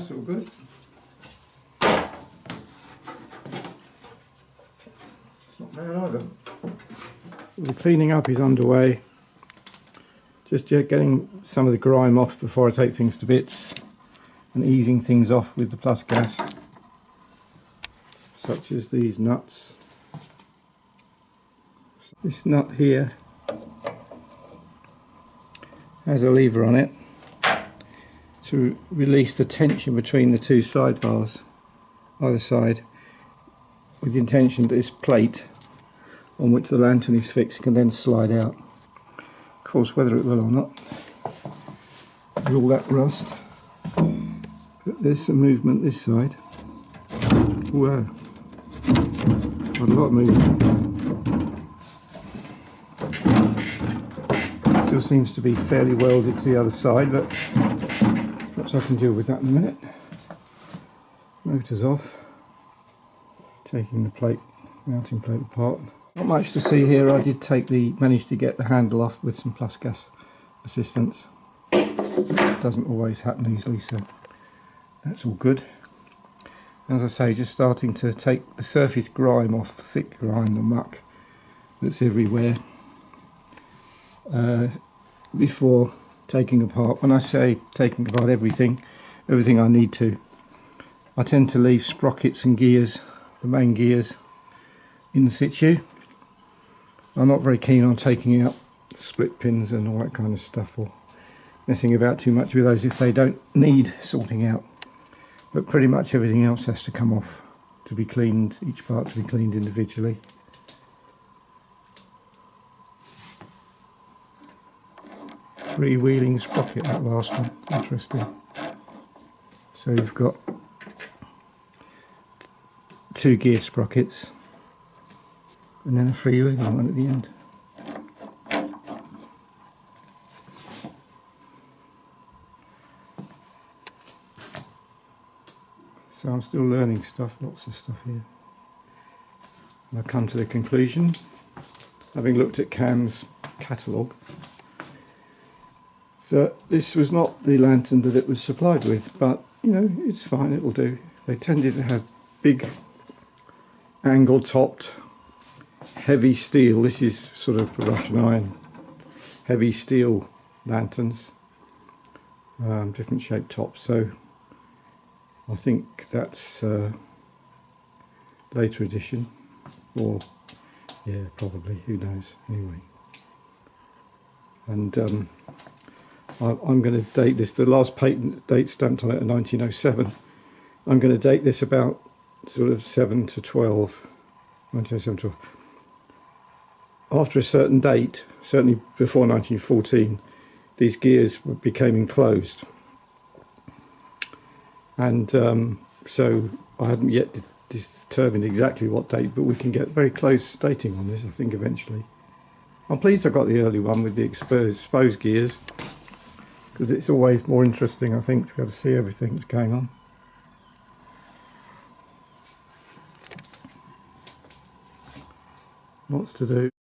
that's all good. It's not bad either. The cleaning up is underway. Just getting some of the grime off before I take things to bits and easing things off with the plus gas, such as these nuts. This nut here has a lever on it to release the tension between the two sidebars either side, with the intention that this plate on which the lantern is fixed can then slide out. Of course, whether it will or not, with all that rust. But there's some movement this side. Whoa, quite a lot of movement. Still seems to be fairly welded to the other side, but perhaps I can deal with that in a minute. Motor's off. Taking the plate, mounting plate apart. Not much to see here. I did manage to get the handle off with some plus gas assistance. It doesn't always happen easily, so that's all good. As I say, just starting to take the surface grime off, thick grime, the muck that's everywhere, before taking apart. When I say taking apart everything I need to, I tend to leave sprockets and gears, the main gears, in situ. I'm not very keen on taking out split pins and all that kind of stuff, or messing about too much with those if they don't need sorting out. But pretty much everything else has to come off to be cleaned, each part to be cleaned individually. Freewheeling sprocket, that last one, interesting. So you've got 2 gear sprockets and then a freewheeling one at the end. So I'm still learning stuff, lots of stuff here. And I've come to the conclusion, having looked at Kamm's catalogue, that this was not the lantern that it was supplied with, but you know, it's fine, it'll do. They tended to have big angle topped heavy steel. This is sort of Russian iron heavy steel lanterns, different shaped tops, so I think that's later edition, or yeah, probably, who knows, anyway. And I'm going to date this, the last patent date stamped on it in 1907. I'm going to date this about sort of 7 to 12, 1907 to 12. After a certain date, certainly before 1914, these gears became enclosed. And so I haven't yet determined exactly what date, but we can get very close dating on this, I think, eventually. I'm pleased I got the early one with the exposed gears, because it's always more interesting, I think, to be able to see everything that's going on. Lots to do.